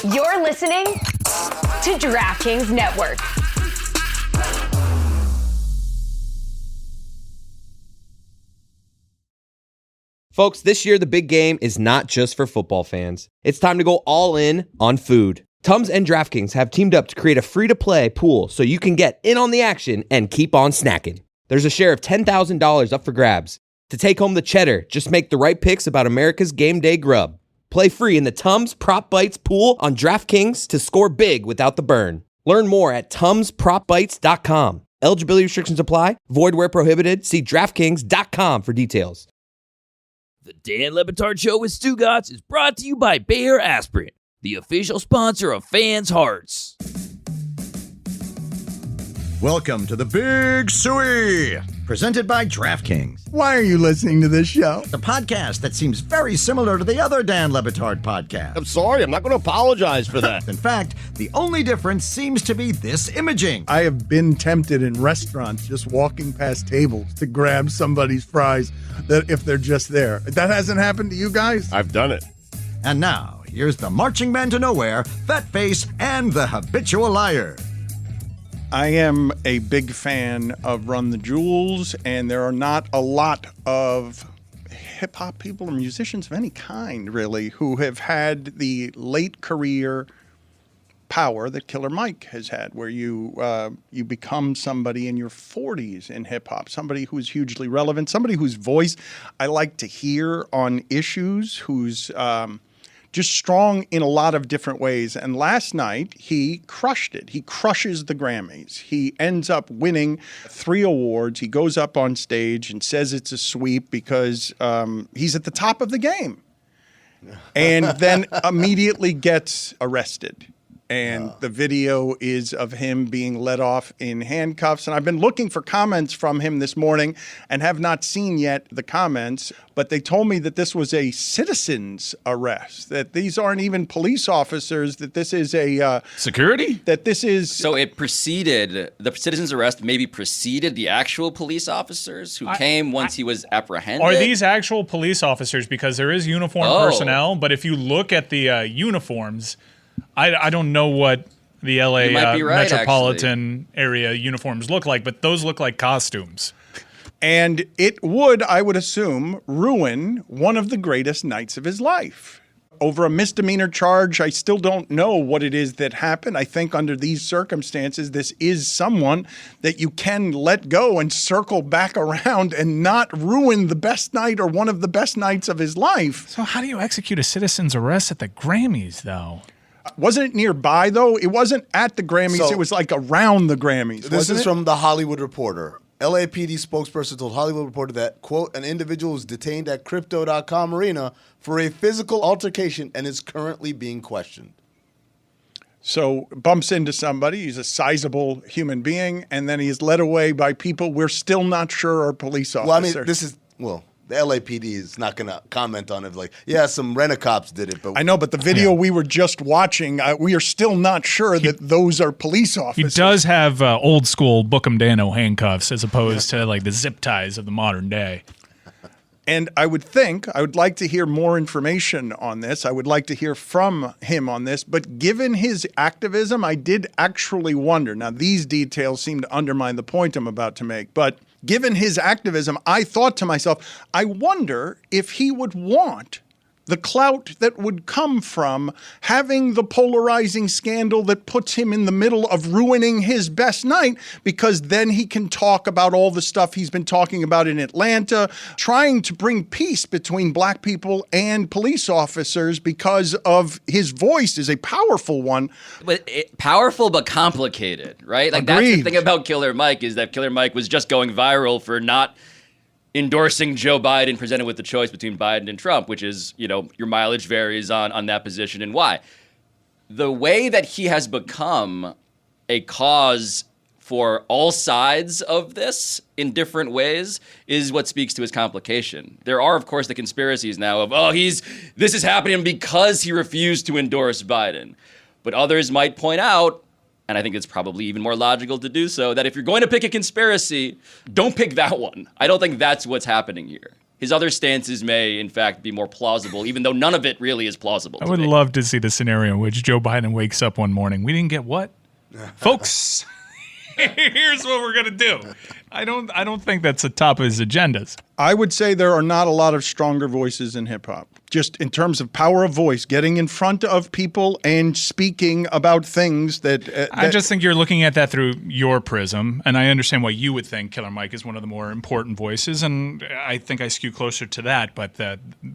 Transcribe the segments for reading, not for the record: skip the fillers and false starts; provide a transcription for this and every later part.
You're listening to DraftKings Network. Folks, this year the big game is not just for football fans. It's time to go all in on food. Tums and DraftKings have teamed up to create a free-to-play pool so you can get in on the action and keep on snacking. There's a share of $10,000 up for grabs. To take home the cheddar, just make the right picks about America's game day grub. Play free in the Tums Prop Bites pool on DraftKings to score big without the burn. Learn more at TumsPropBites.com. Eligibility restrictions apply. Void where prohibited. See DraftKings.com for details. The Dan Batard Show with Stugotz is brought to you by Bayer Aspirin, the official sponsor of fans' hearts. Welcome to the Big Suey, presented by DraftKings, Why are you listening to this show? the podcast that seems very similar to the other Dan Batard podcast. I'm sorry, I'm not going to apologize for that. In fact, the only difference seems to be this imaging. I have been tempted in restaurants just walking past tables to grab somebody's fries that if they're just there. That hasn't happened to you guys? I've done it. And now, here's the marching man to nowhere, Fat Face, and the habitual liar. I am a big fan of Run the Jewels, and there are not a lot of hip-hop people or musicians of any kind, really, who have had the late career power that Killer Mike has had, where you become somebody in your 40s in hip-hop, somebody who's hugely relevant, somebody whose voice I like to hear on issues, who's just strong in a lot of different ways. And last night, he crushed it. He crushes the Grammys. He ends up winning 3 awards. He goes up on stage and says it's a sweep because he's at the top of the game. And then immediately gets arrested. And the video is of him being let off in handcuffs. And I've been looking for comments from him this morning and have not seen yet the comments. But they told me that this was a citizen's arrest, that these aren't even police officers, that this is a... security? That this is... So it preceded, the citizen's arrest maybe preceded the actual police officers who came once he was apprehended? Are these actual police officers? Because there is uniformed personnel, but if you look at the uniforms... I don't know what the LA metropolitan area uniforms look like, but those look like costumes. And it would, I would assume, ruin one of the greatest nights of his life. Over a misdemeanor charge, I still don't know what it is that happened. I think under these circumstances, this is someone that you can let go and circle back around and not ruin the best night or one of the best nights of his life. So how do you execute a citizen's arrest at the Grammys, though? Wasn't it nearby, though? It wasn't at the Grammys. So, it was like around the Grammys. This is from The Hollywood Reporter. LAPD spokesperson told Hollywood Reporter that, quote, an individual was detained at Crypto.com Arena for a physical altercation and is currently being questioned. So bumps into somebody. He's a sizable human being, and then he is led away by people we're still not sure are police officers. Well, I mean, this is, the LAPD is not going to comment on it. Like, yeah, some rent-a-cops did it. But I know, but the video we were just watching, we are still not sure that those are police officers. He does have old school Bookham Dano handcuffs as opposed to like the zip ties of the modern day. And I would like to hear more information on this. I would like to hear from him on this. But given his activism, I did actually wonder. Now, these details seem to undermine the point I'm about to make. But given his activism, I thought to myself, I wonder if he would want the clout that would come from having the polarizing scandal that puts him in the middle of ruining his best night, because then he can talk about all the stuff he's been talking about in Atlanta, trying to bring peace between black people and police officers because of his voice is a powerful one. But powerful but complicated, right? Like Agreed. That's the thing about Killer Mike is that Killer Mike was just going viral for not endorsing Joe Biden, presented with the choice between Biden and Trump, which is, your mileage varies on that position and why. The way that he has become a cause for all sides of this in different ways is what speaks to his complication. There are, of course, the conspiracies now of, this is happening because he refused to endorse Biden. But others might point out, and I think it's probably even more logical to do so, that if you're going to pick a conspiracy, don't pick that one. I don't think that's what's happening here. his other stances may, in fact, be more plausible, even though none of it really is plausible. I would love to see the scenario in which Joe Biden wakes up one morning. We didn't get what? Folks, here's what we're going to do. I don't think that's the top of his agendas. I would say there are not a lot of stronger voices in hip hop. Just in terms of power of voice, getting in front of people and speaking about things that I just think you're looking at that through your prism, and I understand why you would think Killer Mike is one of the more important voices, and I think I skew closer to that, but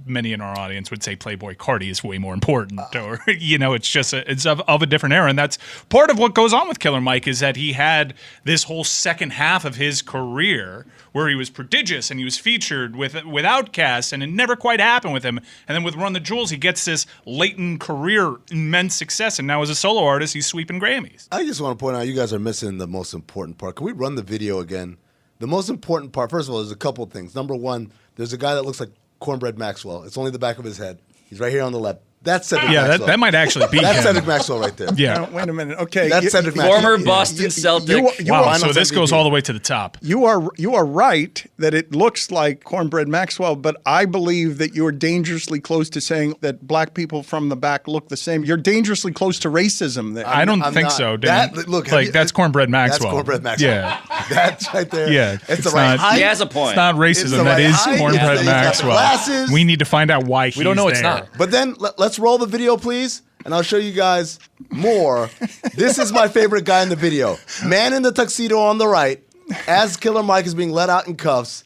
many in our audience would say Playboi Carti is way more important, or, it's just it's of a different era, and that's part of what goes on with Killer Mike is that he had this whole second half of his career where he was prodigious and he was featured with Outkast, and it never quite happened with him. And then with Run the Jewels, he gets this latent career, immense success, and now as a solo artist, he's sweeping Grammys. I just want to point out you guys are missing the most important part. Can we run the video again? The most important part, first of all, there's a couple of things. Number one, there's a guy that looks like Cornbread Maxwell. It's only the back of his head. He's right here on the left. That's Cedric Maxwell. Yeah, that might actually be That's him. Cedric Maxwell right there. Yeah. Wait a minute. Okay. That's Cedric Maxwell. Former Boston Celtic. Wow, so this goes all the way to the top. You are right that it looks like Cornbread Maxwell, but I believe that you're dangerously close to saying that black people from the back look the same. You're dangerously close to racism there. I don't think so. That's Cornbread Maxwell. That's Cornbread Maxwell. Yeah. That's right there. Yeah. It's the right height. He has a point. It's not racism. That is Cornbread Maxwell. We need to find out why he's there. We don't know it's not. But then let's roll the video, please, and I'll show you guys more. This is my favorite guy in the video. Man in the tuxedo on the right, as Killer Mike is being let out in cuffs.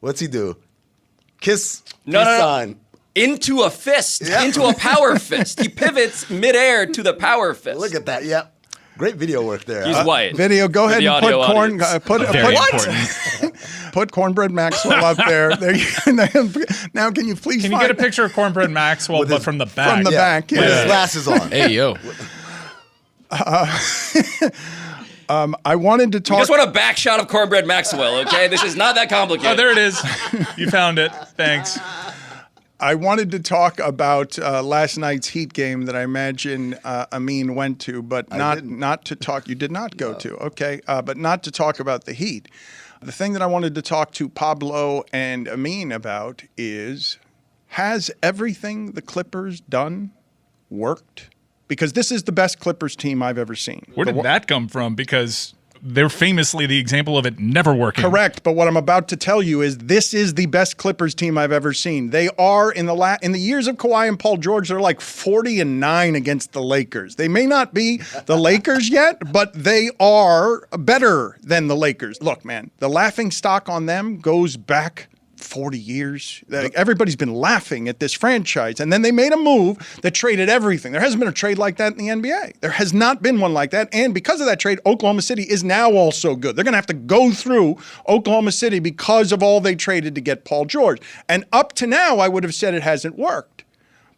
What's he do? Kiss sign. Into a fist. Yeah. Into a power fist. He pivots midair to the power fist. Look at that. Yep. Great video work there. He's white. Video, go ahead and put Cornbread Maxwell up there. Now, can you please Can you get a picture of Cornbread Maxwell, but from the back? From the back, yeah. With his glasses on. Hey, yo. I wanted to talk. You just want a back shot of Cornbread Maxwell, okay? This is not that complicated. Oh, there it is. You found it. Thanks. I wanted to talk about last night's Heat game that I imagine Amin went to, but not to talk. You did not go to, okay? But not to talk about the Heat. The thing that I wanted to talk to Pablo and Amin about is, has everything the Clippers done worked? Because this is the best Clippers team I've ever seen. Where did that come from? Because they're famously the example of it never working. Correct, but what I'm about to tell you is this is the best Clippers team I've ever seen. They are, in the years of Kawhi and Paul George, they're like 40-9 against the Lakers. They may not be the Lakers yet, but they are better than the Lakers. Look, man, the laughing stock on them goes back 40 years. Everybody's been laughing at this franchise. And then they made a move that traded everything. There hasn't been a trade like that in the NBA. There has not been one like that. And because of that trade, Oklahoma City is now also good. They're going to have to go through Oklahoma City because of all they traded to get Paul George. And up to now, I would have said it hasn't worked.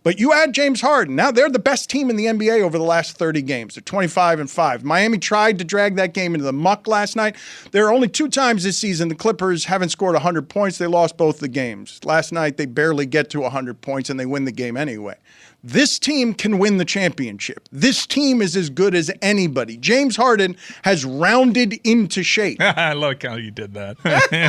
But you add James Harden. Now they're the best team in the NBA over the last 30 games. They're 25-5. Miami tried to drag that game into the muck last night. There are only 2 times this season the Clippers haven't scored 100 points. They lost both the games. Last night they barely get to 100 points and they win the game anyway. This team can win the championship. This team is as good as anybody. James Harden has rounded into shape. I like how you did that.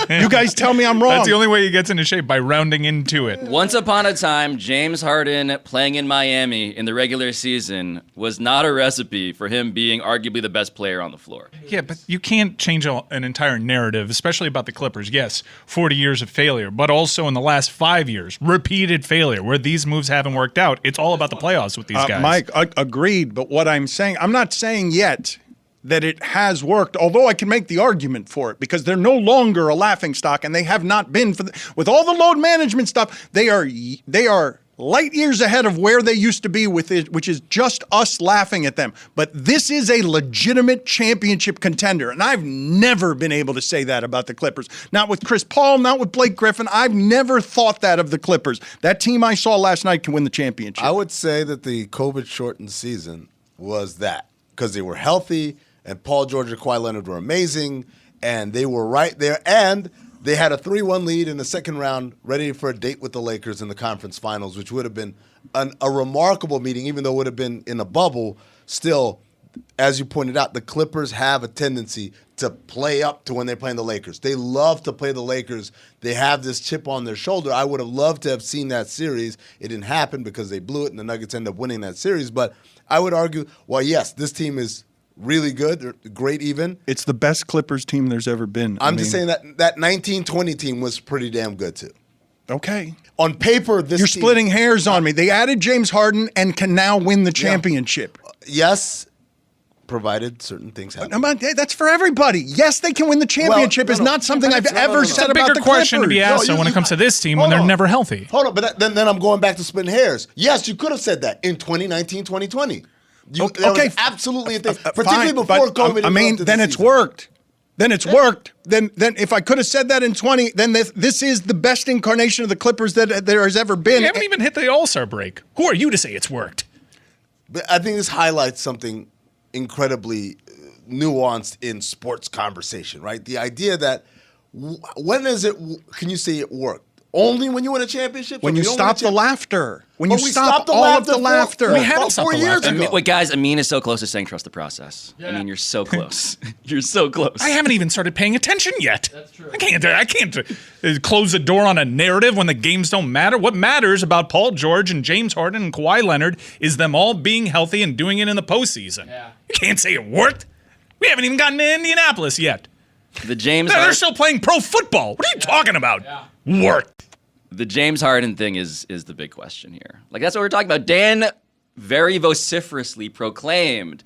You guys tell me I'm wrong. That's the only way he gets into shape, by rounding into it. Once upon a time, James Harden playing in Miami in the regular season was not a recipe for him being arguably the best player on the floor. Yeah, but you can't change an entire narrative, especially about the Clippers. Yes, 40 years of failure, but also in the last 5 years, repeated failure where these moves haven't worked out. It's all about the playoffs with these guys. Mike, agreed. But what I'm not saying yet that it has worked, although I can make the argument for it because they're no longer a laughingstock and they have not been with all the load management stuff. They are light years ahead of where they used to be with it, which is just us laughing at them. But this is a legitimate championship contender, and I've never been able to say that about the Clippers. Not with Chris Paul, not with Blake Griffin. I've never thought that of the Clippers. That team I saw last night can win the championship. I would say that the COVID-shortened season was that because they were healthy, and Paul George and Kawhi Leonard were amazing, and they were right there, and they had a 3-1 lead in the second round, ready for a date with the Lakers in the conference finals, which would have been a remarkable meeting, even though it would have been in a bubble. Still, as you pointed out, the Clippers have a tendency to play up to when they're playing the Lakers. They love to play the Lakers. They have this chip on their shoulder. I would have loved to have seen that series. It didn't happen because they blew it, and the Nuggets ended up winning that series. But I would argue, well, yes, this team is really good. They're great even. It's the best Clippers team there's ever been. I'm just saying that 1920 team was pretty damn good, too. Okay. On paper, this You're team, splitting hairs on me. They added James Harden and can now win the championship. Yes, provided certain things happen. That's for everybody. Yes, they can win the championship. Is not something I've ever said about the Clippers. Bigger question to be asked when it comes to this team when they're never healthy. Hold on, but then I'm going back to splitting hairs. Yes, you could have said that in 2019, 2020. Okay, absolutely a thing, particularly before COVID. I mean, then it's worked. Then it's worked. Then if I could have said that in 20, then this is the best incarnation of the Clippers that there has ever been. You haven't even hit the All-Star break. Who are you to say it's worked? But I think this highlights something incredibly nuanced in sports conversation, right? The idea that can you say it worked? Only when you win a championship? When you stop the laughter. When you stop all of the laughter. We haven't stopped the laughter. Wait, guys, Amin is so close to saying trust the process. Yeah. I mean, you're so close. You're so close. I haven't even started paying attention yet. That's true. I can't close the door on a narrative when the games don't matter. What matters about Paul George and James Harden and Kawhi Leonard is them all being healthy and doing it in the postseason. Yeah. You can't say it worked. We haven't even gotten to Indianapolis yet. They're still playing pro football. What are you talking about? Yeah. Worked. The James Harden thing is the big question here. Like, that's what we're talking about. Dan very vociferously proclaimed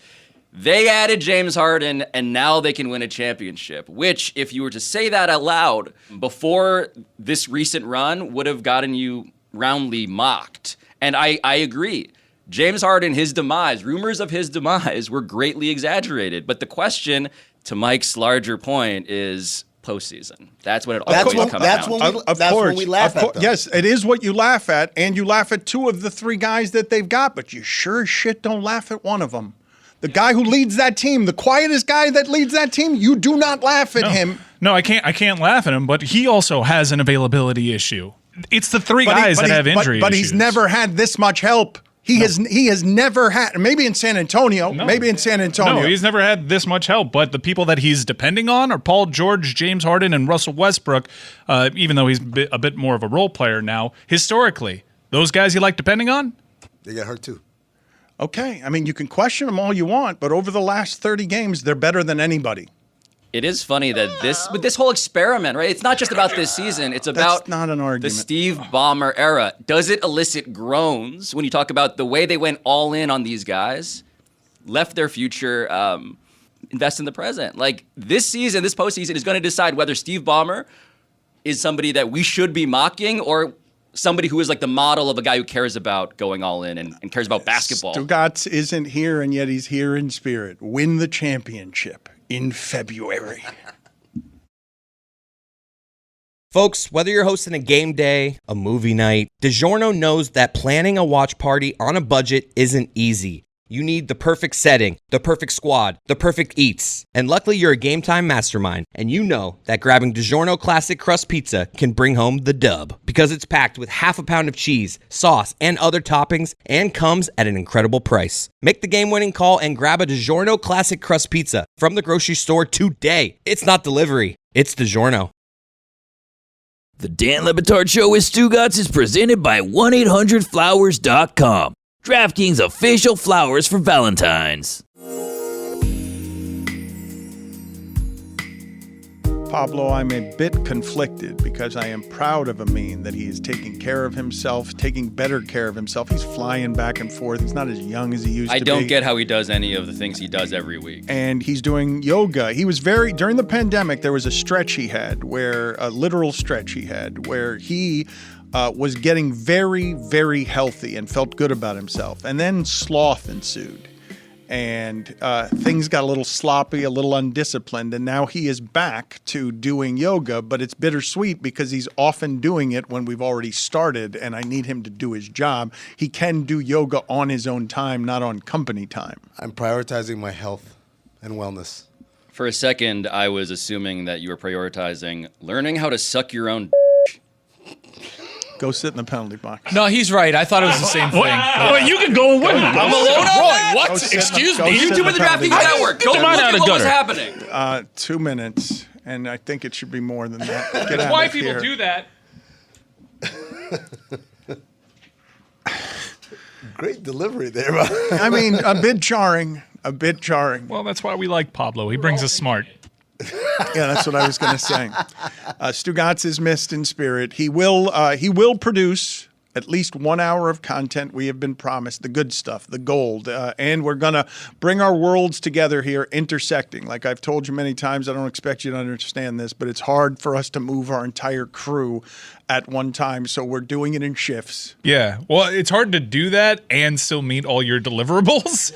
they added James Harden and now they can win a championship, which, if you were to say that out loud before this recent run, would have gotten you roundly mocked. And I agree. James Harden, his demise, rumors of his demise were greatly exaggerated. But the question, to Mike's larger point, is postseason. That's what it always comes down. That's when we laugh at them. Yes, it is what you laugh at, and you laugh at two of the three guys that they've got, but you sure as shit don't laugh at one of them. The guy who leads that team, the quietest guy that leads that team, you do not laugh at him. No, I can't laugh at him, but he also has an availability issue. It's the three guys that have injury But issues. he's never had this much help. He has never had, maybe in San Antonio, No, he's never had this much help, but the people that he's depending on are Paul George, James Harden, and Russell Westbrook, even though he's a bit more of a role player now. Historically, those guys you like depending on? They get hurt too. Okay, I mean, you can question them all you want, but over the last 30 games, they're better than anybody. It is funny that with this whole experiment, right? It's not just about this season. It's about not an argument. The Steve Ballmer era. Does it elicit groans when you talk about the way they went all in on these guys, left their future, invest in the present? Like, this season, this postseason is going to decide whether Steve Ballmer is somebody that we should be mocking or somebody who is like the model of a guy who cares about going all in and cares about basketball. Stugotz isn't here, and yet he's here in spirit. Win the championship in February. Folks, whether you're hosting a game day, a movie night, DiGiorno knows that planning a watch party on a budget isn't easy. You need the perfect setting, the perfect squad, the perfect eats. And luckily, you're a Game Time mastermind, and you know that grabbing DiGiorno Classic Crust Pizza can bring home the dub. Because it's packed with half a pound of cheese, sauce, and other toppings, and comes at an incredible price. Make the game-winning call and grab a DiGiorno Classic Crust Pizza from the grocery store today. It's not delivery, it's DiGiorno. The Dan Le Batard Show with Stugotz is presented by 1-800-Flowers.com. DraftKings official flowers for Valentine's. Pablo, I'm a bit conflicted because I am proud of Amin that he is taking care of himself, taking better care of himself. He's flying back and forth. He's not as young as he used to be. I don't get how he does any of the things he does every week. And he's doing yoga. He was during the pandemic, there was a stretch he had a literal stretch he had where he was getting very, very healthy and felt good about himself. And then sloth ensued. And things got a little sloppy, a little undisciplined, and now he is back to doing yoga, but it's bittersweet because he's often doing it when we've already started, and I need him to do his job. He can do yoga on his own time, not on company time. I'm prioritizing my health and wellness. For a second, I was assuming that you were prioritizing learning how to suck your own Go sit in the penalty box. No, he's right. I thought it was the same thing. Wait, you can go and win. I'm alone on that? What? Excuse me? You two with the DraftKings network. Go look at what was happening. 2 minutes, and I think it should be more than that. Get out Why of people here. do that? Great delivery there. I mean, a bit jarring. Well, that's why we like Pablo. He brings us smart. Yeah, that's what I was going to say. Stugotz is missed in spirit. He will produce at least 1 hour of content we have been promised, the good stuff, the gold. And we're going to bring our worlds together here, intersecting. Like I've told you many times, I don't expect you to understand this, but it's hard for us to move our entire crew at one time, so we're doing it in shifts. Yeah, well, it's hard to do that and still meet all your deliverables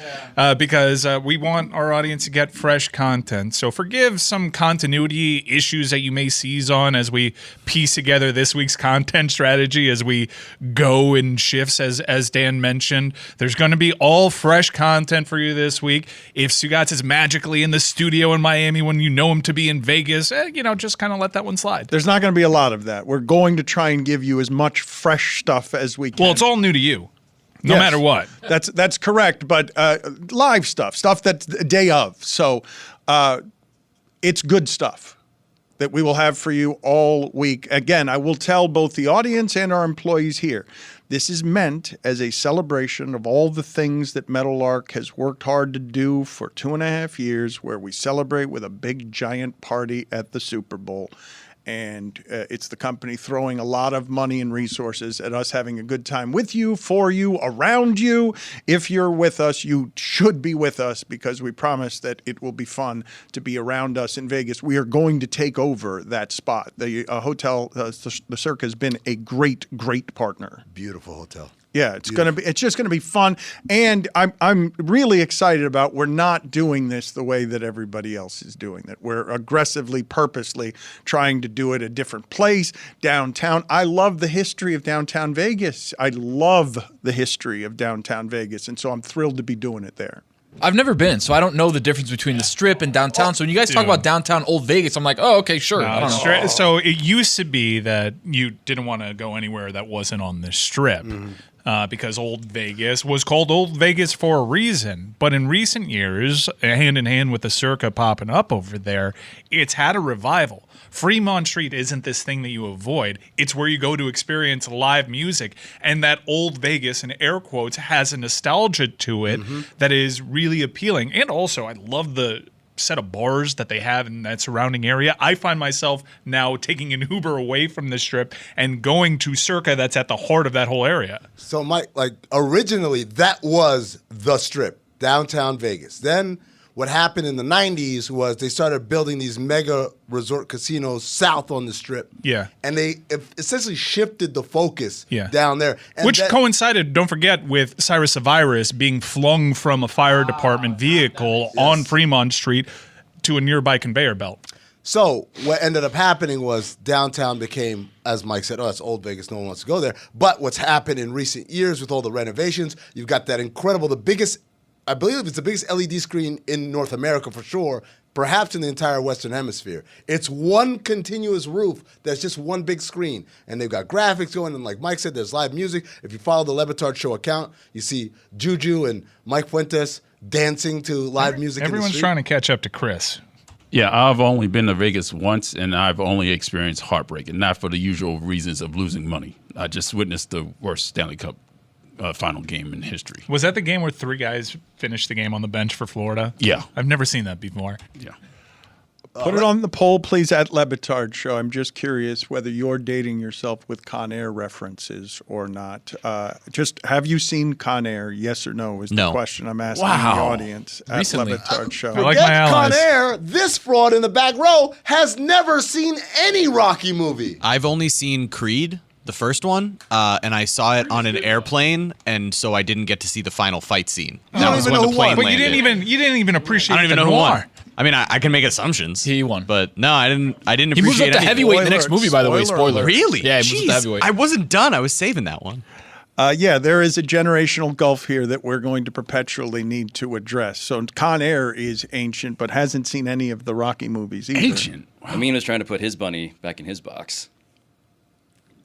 because we want our audience to get fresh content. So forgive some continuity issues that you may seize on as we piece together this week's content strategy as we go in shifts, as Dan mentioned. There's going to be all fresh content for you this week. If Stugotz is magically in the studio in Miami when you know him to be in Vegas, just kind of let that one slide. There's not going to be a lot of that. We're going to try and give you as much fresh stuff as we can. Well, it's all new to you, no matter what. That's correct, but live stuff that's the day of. So it's good stuff that we will have for you all week. Again, I will tell both the audience and our employees here, this is meant as a celebration of all the things that Meadowlark has worked hard to do for 2.5 years, where we celebrate with a big, giant party at the Super Bowl. And it's the company throwing a lot of money and resources at us having a good time with you, for you, around you. If you're with us, you should be with us because we promise that it will be fun to be around us in Vegas. We are going to take over that spot. The hotel, the Cirque, has been a great, great partner. Beautiful hotel. Yeah, it's just gonna be fun, and I'm really excited about. We're not doing this the way that everybody else is doing it. We're aggressively, purposely trying to do it a different place, downtown. I love the history of downtown Vegas. I love the history of downtown Vegas, and so I'm thrilled to be doing it there. I've never been, so I don't know the difference between the Strip and downtown. So when you guys talk about downtown Old Vegas, I'm like, oh, okay, sure. I don't know. So it used to be that you didn't want to go anywhere that wasn't on the Strip. Because Old Vegas was called Old Vegas for a reason. But in recent years, hand in hand with the Circa popping up over there, it's had a revival. Fremont Street isn't this thing that you avoid. It's where you go to experience live music. And that Old Vegas, in air quotes, has a nostalgia to it that is really appealing. And also, I love the set of bars that they have in that surrounding area. I find myself now taking an Uber away from the Strip and going to Circa that's at the heart of that whole area. So, Mike, originally that was the Strip, downtown Vegas. Then what happened in the 90s was they started building these mega resort casinos south on the Strip. Yeah. And they essentially shifted the focus Yeah. down there. And which coincided, don't forget, with Cyrus Cyrus being flung from a fire department vehicle on Fremont Street to a nearby conveyor belt. So what ended up happening was downtown became, as Mike said, that's Old Vegas, no one wants to go there. But what's happened in recent years with all the renovations, you've got that incredible, I believe it's the biggest LED screen in North America for sure, perhaps in the entire Western Hemisphere. It's one continuous roof that's just one big screen. And they've got graphics going, and like Mike said, there's live music. If you follow the LeBatard Show account, you see Juju and Mike Fuentes dancing to live music. Everyone's trying to catch up to Chris. Yeah, I've only been to Vegas once, and I've only experienced heartbreak, and not for the usual reasons of losing money. I just witnessed the worst Stanley Cup final game in history. Was that the game where 3 guys finished the game on the bench for Florida? Yeah. I've never seen that before. Yeah. Put it on the poll, please, at LeBatard Show. I'm just curious whether you're dating yourself with Con Air references or not. Just have you seen Con Air? Yes or no is the question I'm asking the audience at LeBatard Show. I like my allies. Con Air, this fraud in the back row has never seen any Rocky movie. I've only seen Creed, the first one, and I saw it on an airplane, and so I didn't get to see the final fight scene. That was when the plane landed. But you didn't even appreciate. I don't even know who won. I mean, I can make assumptions. He won, but no, I didn't appreciate. He moves up to heavyweight in the next movie, by the way. Spoiler. Really? Yeah, he moves up to heavyweight. I wasn't done. I was saving that one. Yeah, there is a generational gulf here that we're going to perpetually need to address. So Con Air is ancient, but hasn't seen any of the Rocky movies either. Ancient? Amin was trying to put his bunny back in his box.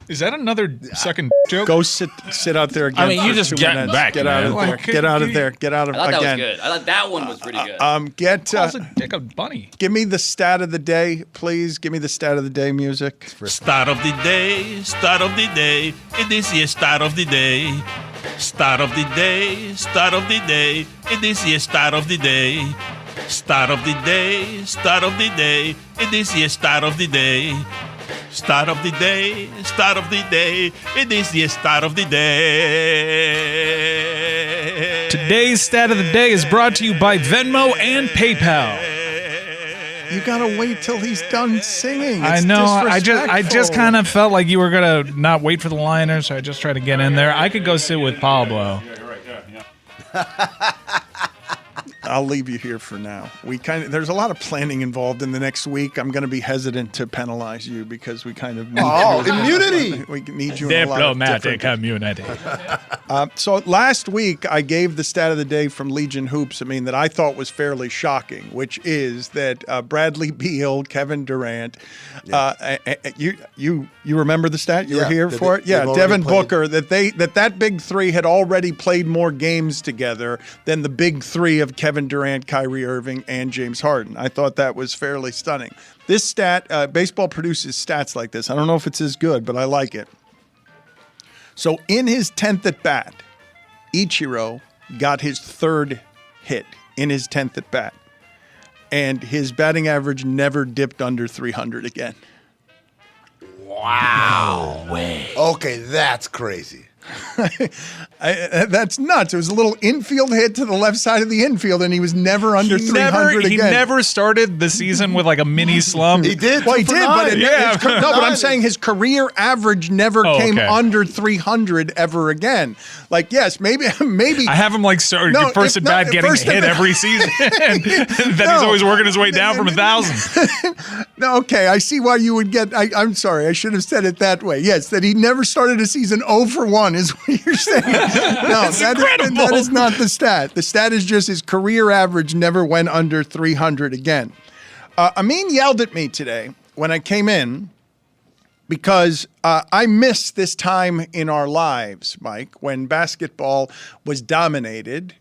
Is that another sucking joke? Go sit out there again. I mean, you just get back. Get out of there. Get out of there. Get out of I thought again. that was good. I thought that one was pretty good. Calls a dick a bunny. Give me the stat of the day, please. Give me the stat of the day music. Start of the day, start of the day. It is your start of the day. Start of the day, start of the day. It is your start of the day. Start of the day, start of the day. It is your start of the day. Start of the day, start of the day. It is the start of the day. Today's stat of the day is brought to you by Venmo and PayPal. You gotta wait till he's done singing. I It's know. I disrespectful. just kind of felt like you were gonna not wait for the liner, so I just tried to get in there. I could go sit with Pablo. I'll leave you here for now. There's a lot of planning involved in the next week. I'm going to be hesitant to penalize you because we kind of need you. Immunity. We need you in a lot of Diplomatic different. immunity. So last week I gave the stat of the day from Legion Hoops. I mean that I thought was fairly shocking, which is that Bradley Beal, Kevin Durant. You remember the stat? You were here for it. Yeah, Devin Booker. That big three had already played more games together than the big three of Kevin Durant, Kyrie Irving, and James Harden. I thought that was fairly stunning. This stat, baseball produces stats like this. I don't know if it's as good, but I like it. So in his 10th at bat, Ichiro got his third hit in his 10th at bat. And his batting average never dipped under 300 again. Wow. No way. Okay, that's crazy. That's nuts. It was a little infield hit to the left side of the infield, and he was never under 300 again. He never started the season with like a mini slump. He did. Well, he did, but but I'm Nine. saying his career average never came under 300 ever again. Like, yes, maybe. I have him like first at bat getting hit every season. And then he's always working his way down from 1,000. No, okay, I see why you would get. I'm sorry, I should have said it that way. Yes, that he never started a season 0 for 1 is what you're saying. No, that is not the stat. The stat is just his career average never went under 300 again. Amin yelled at me today when I came in because I missed this time in our lives, Mike, when basketball was dominated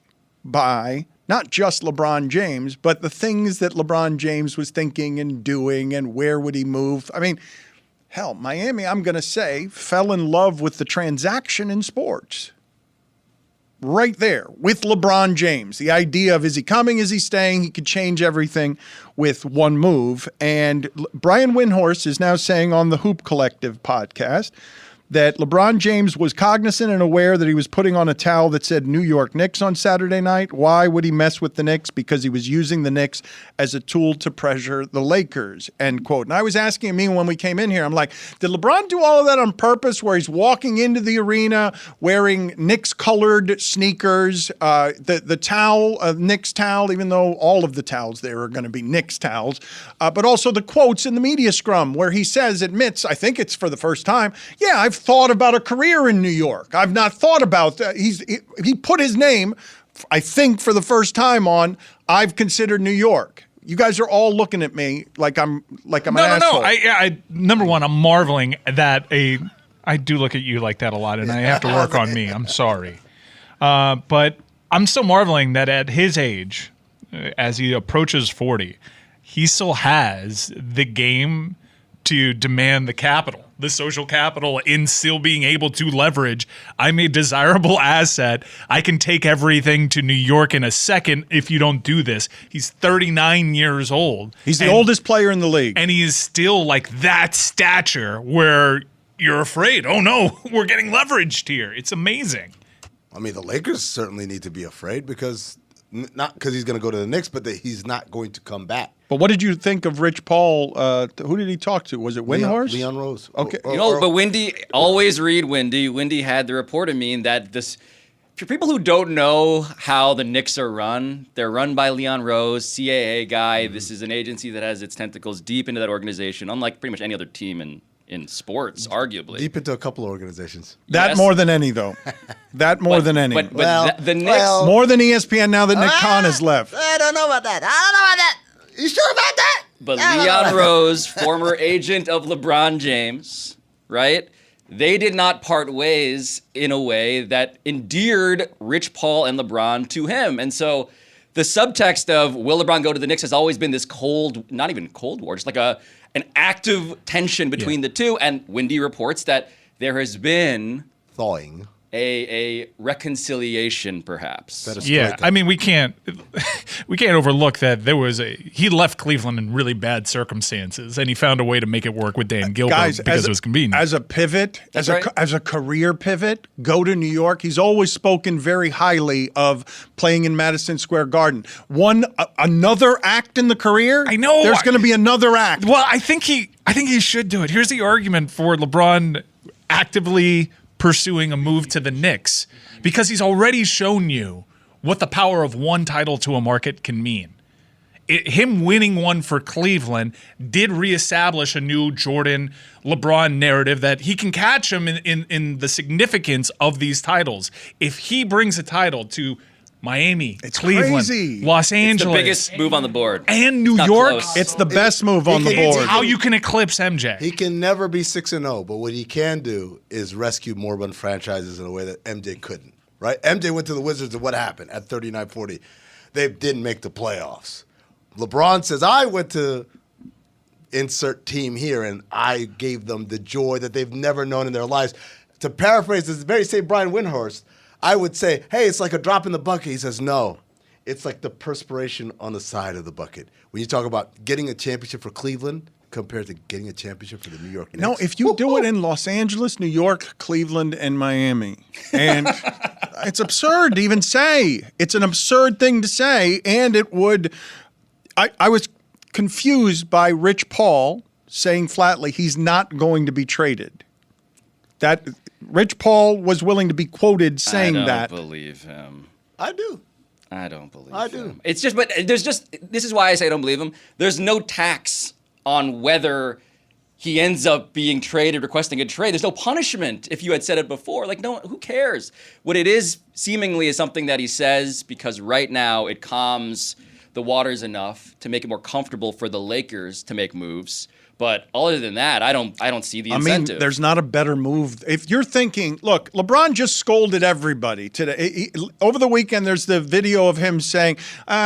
by not just LeBron James, but the things that LeBron James was thinking and doing and where would he move. I mean, hell, Miami, I'm going to say, fell in love with the transaction in sports. Right there with LeBron James. The idea of is he coming, is he staying? He could change everything with one move. And Brian Windhorst is now saying on the Hoop Collective podcast that LeBron James was cognizant and aware that he was putting on a towel that said New York Knicks on Saturday night. Why would he mess with the Knicks? Because he was using the Knicks as a tool to pressure the Lakers, end quote. And I was asking me when we came in here, I'm like, did LeBron do all of that on purpose where he's walking into the arena wearing Knicks-colored sneakers, the towel, Knicks towel, even though all of the towels there are going to be Knicks towels, but also the quotes in the media scrum where he admits, I think it's for the first time, yeah, I've thought about a career in New York. I've not thought about that. He put his name, I think for the first time on, I've considered New York. You guys are all looking at me like I'm an asshole. No. I number one, I'm marveling that I do look at you like that a lot, and I have to work on me. I'm sorry. But I'm still marveling that at his age, as he approaches 40, he still has the game to demand the capital, the social capital, in still being able to leverage. I'm a desirable asset. I can take everything to New York in a second if you don't do this. He's 39 years old. He's the oldest player in the league. And he is still like that stature where you're afraid, oh no, we're getting leveraged here. It's amazing. I mean, the Lakers certainly need to be afraid because not because he's going to go to the Knicks, but that he's not going to come back. But what did you think of Rich Paul? Who did he talk to? Was it Windhorst? Leon Rose. Okay. But Windy, always read Windy. Windy had the report of me that this, for people who don't know how the Knicks are run, they're run by Leon Rose, CAA guy. This is an agency that has its tentacles deep into that organization, unlike pretty much any other team in sports, arguably. Deep into a couple of organizations. That more than any, though. That more than any. But the Knicks... more than ESPN now that Nick Khan has left. I don't know about that. You sure about that? But Leon Rose, former agent of LeBron James, right? they did not part ways in a way that endeared Rich Paul and LeBron to him. And so the subtext of will LeBron go to the Knicks has always been this cold, not even Cold War, just like an active tension between the two. And Windy reports that there has been thawing. A reconciliation, perhaps. Yeah, I mean, we can't overlook that he left Cleveland in really bad circumstances, and he found a way to make it work with Dan Gilbert because it was convenient. As a pivot, as a career pivot, go to New York. He's always spoken very highly of playing in Madison Square Garden. Another act in the career. I know there's going to be another act. Well, I think he should do it. Here's the argument for LeBron actively pursuing a move to the Knicks, because he's already shown you what the power of one title to a market can mean. Him winning one for Cleveland did reestablish a new Jordan LeBron narrative that he can catch him in the significance of these titles. If he brings a title to Miami, Cleveland, crazy. Los Angeles. It's the biggest move on the board. And New York. Close. It's the best move on the board. It's how you can eclipse MJ. He can never be 6-0, but what he can do is rescue moribund franchises in a way that MJ couldn't, right? MJ went to the Wizards, and what happened at 39-40? They didn't make the playoffs. LeBron says, I went to insert team here, and I gave them the joy that they've never known in their lives. To paraphrase this very same Brian Windhorst, I would say, hey, it's like a drop in the bucket. He says, no, it's like the perspiration on the side of the bucket. When you talk about getting a championship for Cleveland compared to getting a championship for the New York Knicks. No, if you do it in Los Angeles, New York, Cleveland, and Miami, and it's absurd to even say. It's an absurd thing to say, and it would – I was confused by Rich Paul saying flatly he's not going to be traded. That – Rich Paul was willing to be quoted saying that. I don't believe him. I do. I don't believe I do. him. It's just, but there's just, this is why I say I don't believe him. There's no tax on whether he ends up being traded, requesting a trade. There's no punishment if you had said it before. Like, no, who cares? What it is seemingly is something that he says because right now it calms the waters enough to make it more comfortable for the Lakers to make moves. But other than that, I don't see the incentive. I mean, there's not a better move. If you're thinking, look, LeBron just scolded everybody today. Over the weekend, there's the video of him saying,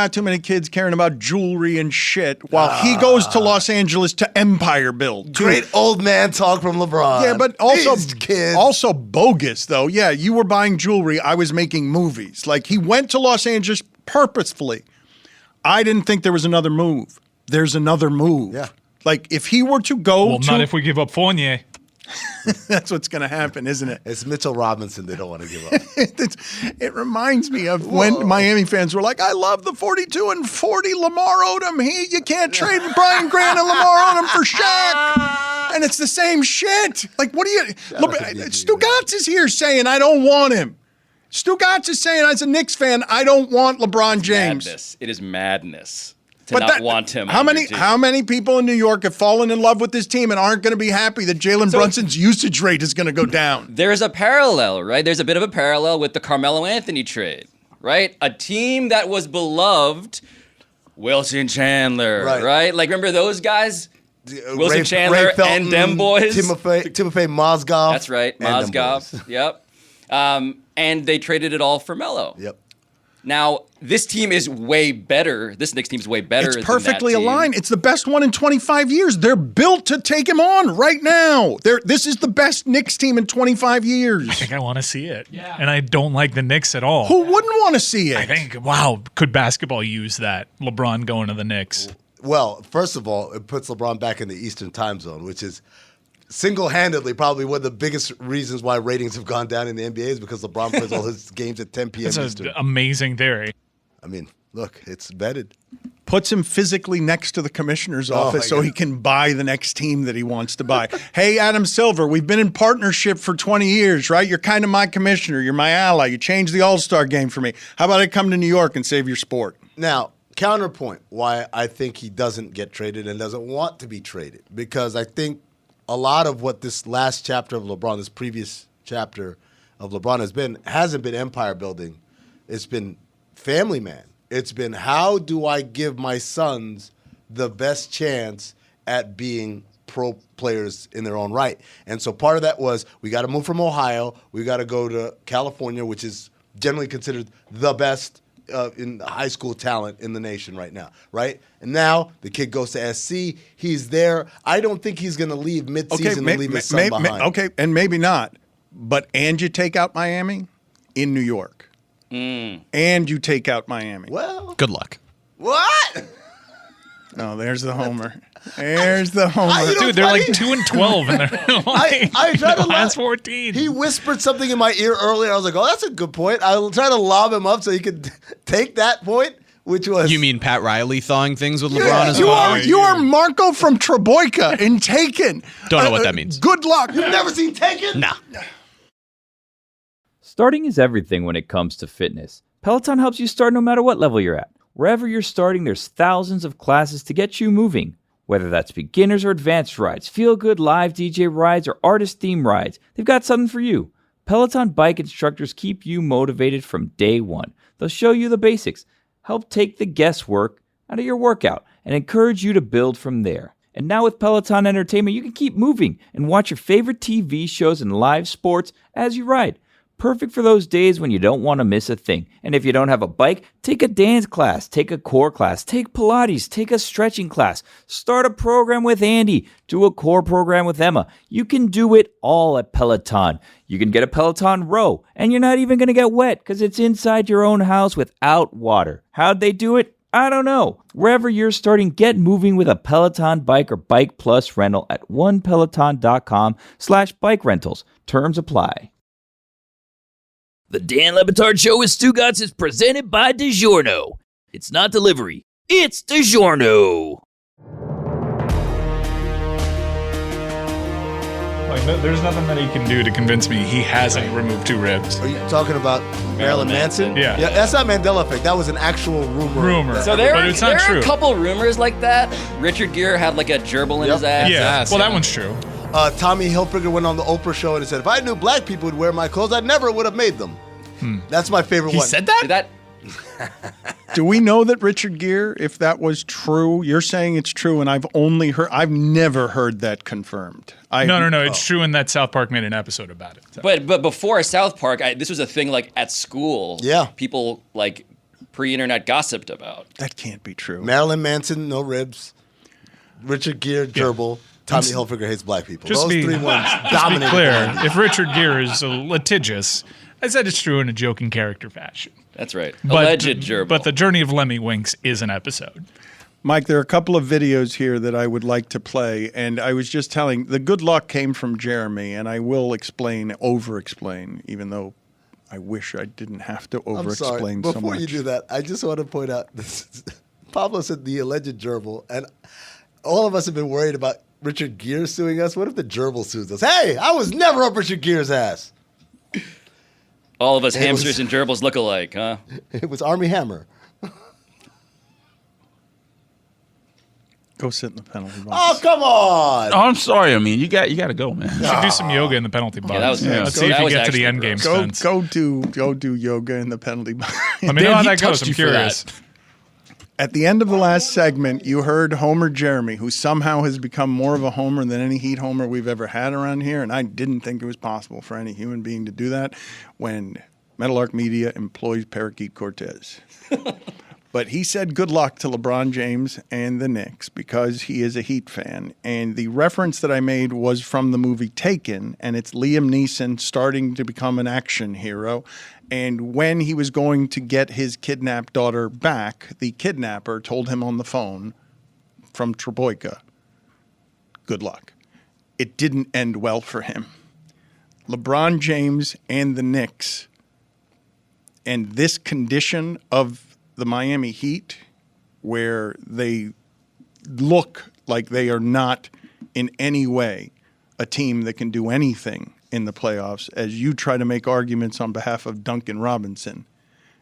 too many kids caring about jewelry and shit, while he goes to Los Angeles to empire build. Great old man talk from LeBron. Yeah, but also bogus, though. Yeah, you were buying jewelry. I was making movies. Like, he went to Los Angeles purposefully. I didn't think there was another move. There's another move. Yeah. Like, if he were to go not if we give up Fournier. That's what's going to happen, isn't it? It's Mitchell Robinson they don't want to give up. It reminds me of when Miami fans were like, I love the 42 and 40 Lamar Odom. You can't trade Brian Grant and Lamar Odom for Shaq. And it's the same shit. Like, what do you... Stugotz is here saying, I don't want him. Stugotz is saying, as a Knicks fan, I don't want LeBron James. Madness. It is madness. Not want him. How many people in New York have fallen in love with this team and aren't going to be happy that Jalen Brunson's usage rate is going to go down? There's a parallel, right? There's a bit of a parallel with the Carmelo Anthony trade, right? A team that was beloved, Wilson Chandler, right? Like, remember those guys? Wilson Chandler Ray Felton, and them boys? Timofey Mozgov. That's right, Mozgov. Yep. And they traded it all for Melo. Yep. Now, this team is way better. This Knicks team is way better. It's perfectly aligned. It's the best one in 25 years. They're built to take him on right now. This is the best Knicks team in 25 years. I think I want to see it. Yeah. And I don't like the Knicks at all. Who wouldn't want to see it? I think, wow, could basketball use that? LeBron going to the Knicks. Well, first of all, it puts LeBron back in the Eastern time zone, which is single-handedly probably one of the biggest reasons why ratings have gone down in the NBA is because LeBron plays all his games at 10 p.m. That's an amazing theory. I mean, look, it's vetted. Puts him physically next to the commissioner's office so he can buy the next team that he wants to buy. Hey, Adam Silver, we've been in partnership for 20 years, right? You're kind of my commissioner. You're my ally. You changed the All-Star game for me. How about I come to New York and save your sport? Now, counterpoint why I think he doesn't get traded and doesn't want to be traded, because I think a lot of what this last chapter of LeBron, this previous chapter of LeBron hasn't been empire building. It's been family man. It's been, how do I give my sons the best chance at being pro players in their own right. And so part of that was we got to move from Ohio. We got to go to California, which is generally considered the best in high school talent in the nation right now, right? And now the kid goes to SC. He's there. I don't think he's going to leave midseason and leave his son behind. Okay, and maybe not. But and you take out Miami in New York. And you take out Miami. Well, good luck. What? Oh, there's the homer. There's the homer. Dude, they're like 2-12 and they're like I tried to last 14. He whispered something in my ear earlier. I was like, oh, that's a good point. I'll try to lob him up so he could take that point, which was... You mean Pat Riley thawing things with LeBron as well? You are Marco from Treboika in Taken. Don't know what that means. Good luck. You've never seen Taken? Nah. Starting is everything when it comes to fitness. Peloton helps you start no matter what level you're at. Wherever you're starting, there's thousands of classes to get you moving. Whether that's beginners or advanced rides, feel-good live DJ rides, or artist-themed rides, they've got something for you. Peloton bike instructors keep you motivated from day one. They'll show you the basics, help take the guesswork out of your workout, and encourage you to build from there. And now with Peloton Entertainment, you can keep moving and watch your favorite TV shows and live sports as you ride. Perfect for those days when you don't want to miss a thing. And if you don't have a bike, take a dance class, take a core class, take Pilates, take a stretching class, start a program with Andy, do a core program with Emma. You can do it all at Peloton. You can get a Peloton row, and you're not even going to get wet because it's inside your own house without water. How'd they do it? I don't know. Wherever you're starting, get moving with a Peloton bike or Bike Plus rental at onepeloton.com/bike rentals. Terms apply. The Dan Batard Show with Stugotz is presented by DiGiorno. It's not delivery, it's DiGiorno. Like, there's nothing that he can do to convince me he hasn't removed 2 ribs. Are you talking about Marilyn Manson? Yeah. That's not Mandela effect. That was an actual rumor. So there But are it's not true. a couple rumors like that. Richard Gere had like a gerbil in his ass. Yeah, well, that one's true. Tommy Hilfiger went on the Oprah show and said, if I knew black people would wear my clothes, I never would have made them. That's my favorite one. He said that? Do we know that Richard Gere, if that was true? You're saying it's true, and I've never heard that confirmed. No. It's true in that South Park made an episode about it. So. But before South Park, this was a thing like at school. Yeah. People like pre-internet gossiped about. That can't be true. Marilyn Manson, no ribs. Richard Gere, gerbil. Tommy Hilfiger hates black people. Those 3 ones dominate. Just to be clear, if Richard Gere is litigious, I said it's true in a joking character fashion. That's right. Alleged gerbil. But The Journey of Lemmy Winks is an episode. Mike, there are a couple of videos here that I would like to play, and I was just telling, the good luck came from Jeremy, and I will over-explain, even though I wish I didn't have to over-explain so much. Before you do that, I just want to point out, Pablo said the alleged gerbil, and all of us have been worried about Richard Gere suing us. What if the gerbil sues us? Hey, I was never up Richard Gere's ass. All of us hamsters and gerbils look alike, huh? It was Army Hammer. Go sit in the penalty box. Oh, come on. Oh, I'm sorry. I mean, you got to go, man. You should do some yoga in the penalty box. Yeah, that was Let's see if you get to the end game Go stunts. do yoga in the penalty box. Let me know how that goes. I'm curious. At the end of the last segment, you heard Homer Jeremy, who somehow has become more of a homer than any Heat homer we've ever had around here, and I didn't think it was possible for any human being to do that when Metal Arc Media employs Parakeet Cortez. But he said good luck to LeBron James and the Knicks because he is a Heat fan. And the reference that I made was from the movie Taken, and it's Liam Neeson starting to become an action hero. And when he was going to get his kidnapped daughter back, the kidnapper told him on the phone from Treboika, good luck. It didn't end well for him. LeBron James and the Knicks and this condition of the Miami Heat, where they look like they are not in any way a team that can do anything in the playoffs, as you try to make arguments on behalf of Duncan Robinson,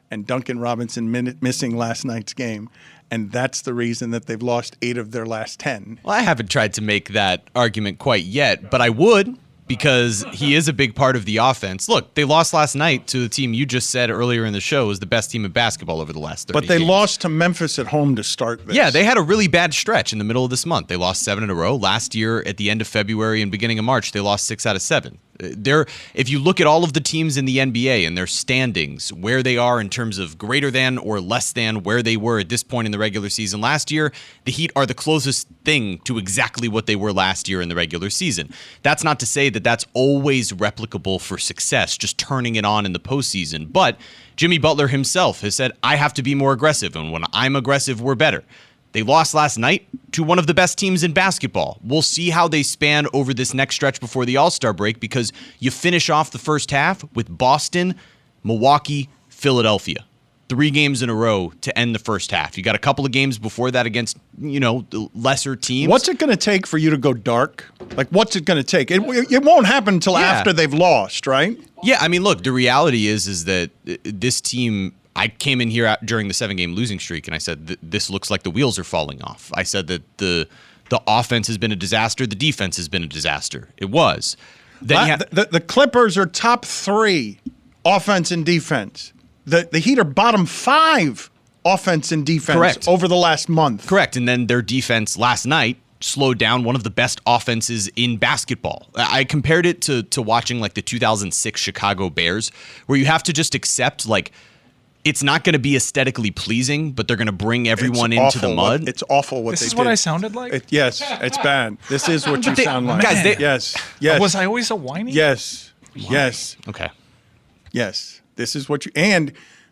and Duncan Robinson missing last night's game, and that's the reason that they've lost 8 of their last 10. Well, I haven't tried to make that argument quite yet, but I would. because he is a big part of the offense. Look, they lost last night to the team you just said earlier in the show is the best team in basketball over the last 30 But they games. lost to Memphis at home to start this. Yeah, they had a really bad stretch in the middle of this month. They lost 7 in a row. Last year, at the end of February and beginning of March, they lost 6 out of 7. If you look at all of the teams in the NBA and their standings, where they are in terms of greater than or less than where they were at this point in the regular season last year, the Heat are the closest thing to exactly what they were last year in the regular season. That's not to say that that's always replicable for success, just turning it on in the postseason. But Jimmy Butler himself has said, I have to be more aggressive, and when I'm aggressive, we're better. They lost last night to one of the best teams in basketball. We'll see how they span over this next stretch before the All-Star break, because you finish off the first half with Boston, Milwaukee, Philadelphia. 3 games in a row to end the first half. You got a couple of games before that against, the lesser teams. What's it going to take for you to go dark? Like, what's it going to take? It won't happen until after they've lost, right? Yeah, I mean, look, the reality is that this team, I came in here during the 7-game losing streak, and I said, this looks like the wheels are falling off. I said that the offense has been a disaster. The defense has been a disaster. It was. The Clippers are top 3 offense and defense. The Heat are bottom 5 offense and defense over the last month. Correct. And then their defense last night slowed down one of the best offenses in basketball. I compared it to watching like the 2006 Chicago Bears, where you have to just accept it's not going to be aesthetically pleasing, but they're going to bring everyone into the mud. It's awful what they did. This is what I sounded like? Yes, it's bad. This is what you sound like. Guys, yes. Was I always a whiny? Yes. Yes. Okay. Yes. This is what and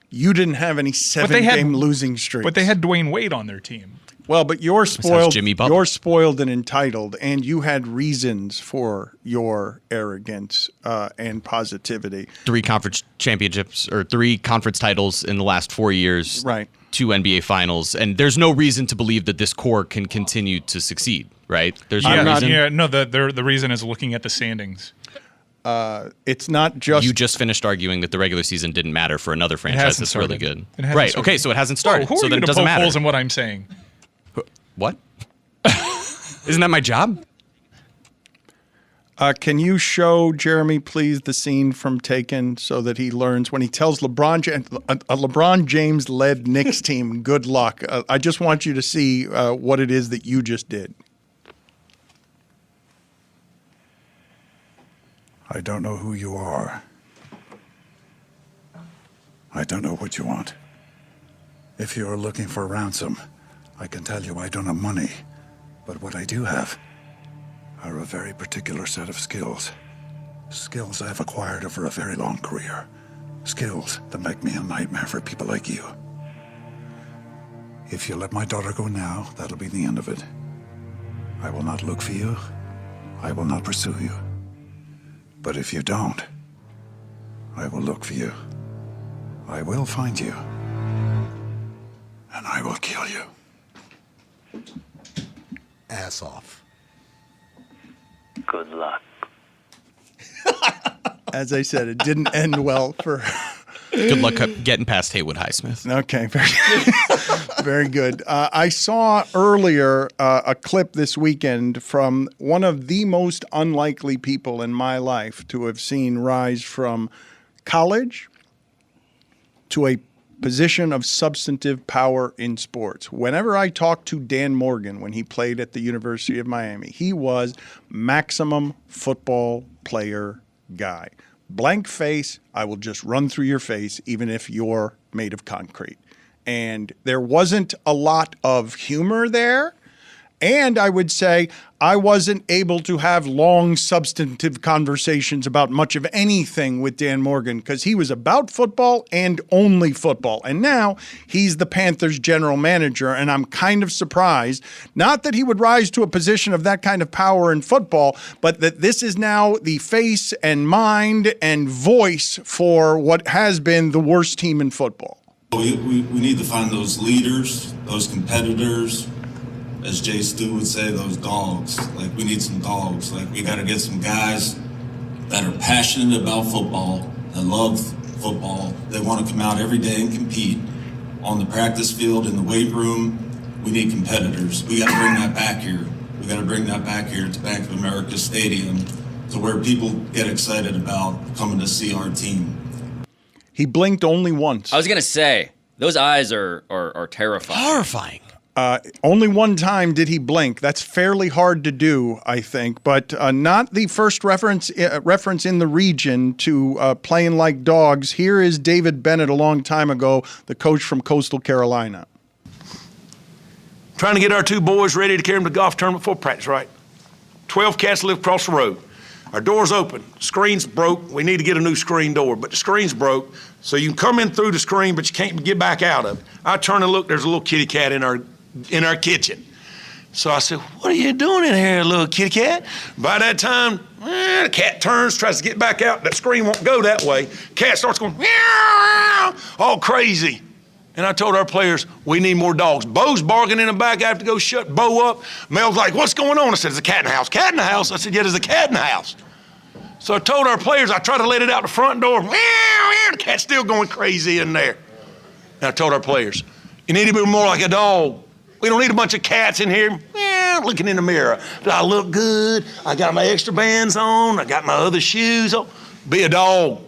you didn't have any 7-game losing streaks. But they had Dwayne Wade on their team. Well, but you're spoiled. Jimmy Butler. You're spoiled and entitled, and you had reasons for your arrogance and positivity. 3 conference championships or 3 conference titles in the last 4 years. Right. 2 NBA finals, and there's no reason to believe that this core can continue to succeed. Right? There's no reason. Yeah. No. The reason is looking at the standings. It's not just... You just finished arguing that the regular season didn't matter for another franchise that's really good. Right. Started. Okay, so it hasn't started. Who so are then you it to doesn't poke matter. holes in what I'm saying? What? Isn't that my job? Can you show Jeremy, please, the scene from Taken so that he learns when he tells LeBron James-led Knicks team, good luck. I just want you to see what it is that you just did. I don't know who you are. I don't know what you want. If you are looking for ransom, I can tell you I don't have money. But what I do have are a very particular set of skills. Skills I've acquired over a very long career. Skills that make me a nightmare for people like you. If you let my daughter go now, that'll be the end of it. I will not look for you. I will not pursue you. But if you don't, I will look for you. I will find you. And I will kill you. Ass off. Good luck. As I said, it didn't end well for... Good luck getting past Haywood Highsmith. Okay, very good. I saw earlier a clip this weekend from one of the most unlikely people in my life to have seen rise from college to a position of substantive power in sports. Whenever I talked to Dan Morgan when he played at the University of Miami, he was maximum football player guy. Blank face, I will just run through your face, even if you're made of concrete. And there wasn't a lot of humor there. And I would say I wasn't able to have long, substantive conversations about much of anything with Dan Morgan because he was about football and only football. And now he's the Panthers general manager, and I'm kind of surprised, not that he would rise to a position of that kind of power in football, but that this is now the face and mind and voice for what has been the worst team in football. We need to find those leaders, those competitors, as Jay Stu would say, those dogs. Like, we need some dogs. Like, we got to get some guys that are passionate about football, that love football. They want to come out every day and compete on the practice field, in the weight room. We need competitors. We got to bring that back here. We got to bring that back here to Bank of America Stadium to where people get excited about coming to see our team. He blinked only once. I was going to say, those eyes are terrifying. Horrifying. Only one time did he blink. That's fairly hard to do, I think, but not the first reference in the region to playing like dogs. Here is David Bennett a long time ago, the coach from Coastal Carolina. Trying to get our 2 boys ready to carry them to golf tournament before practice, right? 12 cats live across the road. Our door's open. Screen's broke. We need to get a new screen door, but the screen's broke, so you can come in through the screen, but you can't get back out of it. I turn and look, there's a little kitty cat in our kitchen. So I said, what are you doing in here, little kitty cat? By that time, the cat turns, tries to get back out. That screen won't go that way. Cat starts going, meow, all crazy. And I told our players, we need more dogs. Bo's barking in the back. I have to go shut Bo up. Mel's like, what's going on? I said, there's a cat in the house. Cat in the house? I said, yeah, there's a cat in the house. So I told our players, I tried to let it out the front door. Meow, meow, the cat's still going crazy in there. And I told our players, you need to be more like a dog. We don't need a bunch of cats in here looking in the mirror. Do I look good? I got my extra bands on. I got my other shoes on. Be a dog.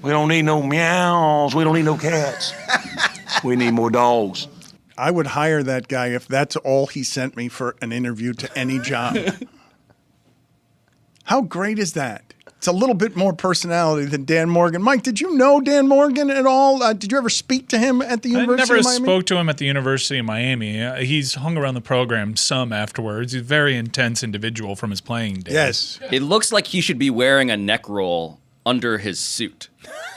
We don't need no meows. We don't need no cats. We need more dogs. I would hire that guy if that's all he sent me for an interview to any job. How great is that? It's a little bit more personality than Dan Morgan. Mike, did you know Dan Morgan at all? Did you ever speak to him at the University of Miami? I never spoke to him at the University of Miami. He's hung around the program some afterwards. He's a very intense individual from his playing days. Yes. It looks like he should be wearing a neck roll under his suit.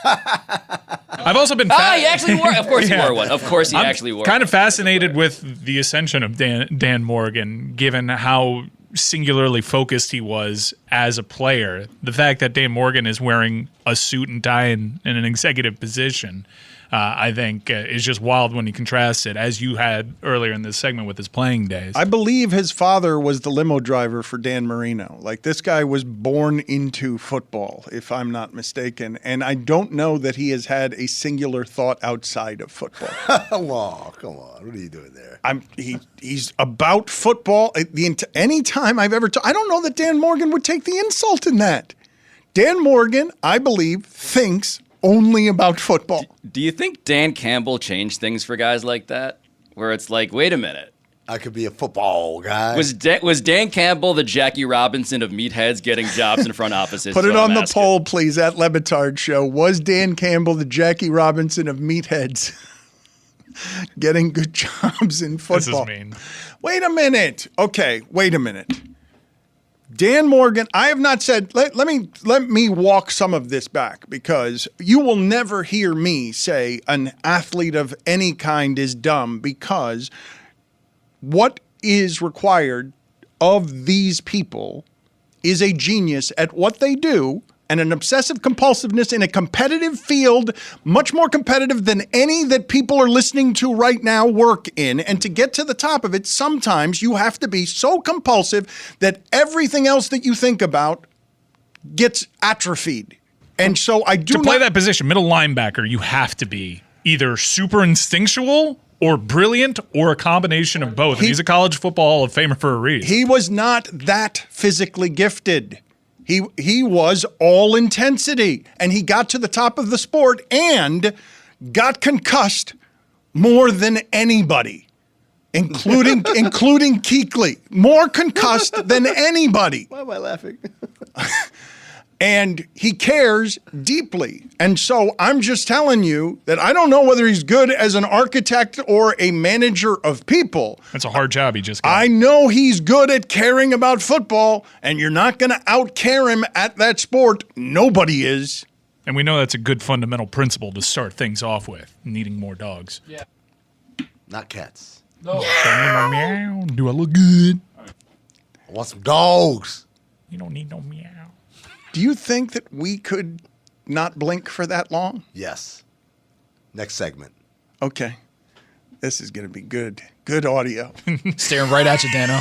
I've also been... he actually wore... Of course he wore one. Of course he actually wore one. Kind of fascinated with the ascension of Dan Morgan, given how singularly focused he was as a player. The fact that Dan Morgan is wearing a suit and tie in an executive position, I think, is just wild when you contrast it, as you had earlier in this segment with his playing days. I believe his father was the limo driver for Dan Marino. Like, this guy was born into football, if I'm not mistaken. And I don't know that he has had a singular thought outside of football. Come on. What are you doing there? He's about football. Any time I've ever... I don't know that Dan Morgan would take the insult in that. Dan Morgan, I believe, thinks only about football. Do you think Dan Campbell changed things for guys like that? Where it's like, wait a minute. I could be a football guy. Was Dan Campbell the Jackie Robinson of meatheads getting jobs in front offices? Put it on the poll, please, at LeBatard Show. Was Dan Campbell the Jackie Robinson of meatheads getting good jobs in football? This is mean. Wait a minute. Okay, wait a minute. Dan Morgan, I have not said, let me walk some of this back, because you will never hear me say an athlete of any kind is dumb, because what is required of these people is a genius at what they do and an obsessive compulsiveness in a competitive field, much more competitive than any that people are listening to right now work in. And to get to the top of it, sometimes you have to be so compulsive that everything else that you think about gets atrophied. And so I do to play that position, middle linebacker, you have to be either super instinctual or brilliant or a combination of both. And he's a college football Hall of Famer for a reason. He was not that physically gifted. He was all intensity, and he got to the top of the sport and got concussed more than anybody, including Kuechly. More concussed than anybody. Why am I laughing? And he cares deeply. And so I'm just telling you that I don't know whether he's good as an architect or a manager of people. That's a hard job he just got. I know he's good at caring about football, and you're not going to out-care him at that sport. Nobody is. And we know that's a good fundamental principle to start things off with, needing more dogs. Yeah. Not cats. No. Meow. Do I look good? I want some dogs. You don't need no meow. Do you think that we could not blink for that long? Yes. Next segment. Okay. This is going to be good. Good audio. Staring right at you, Dano.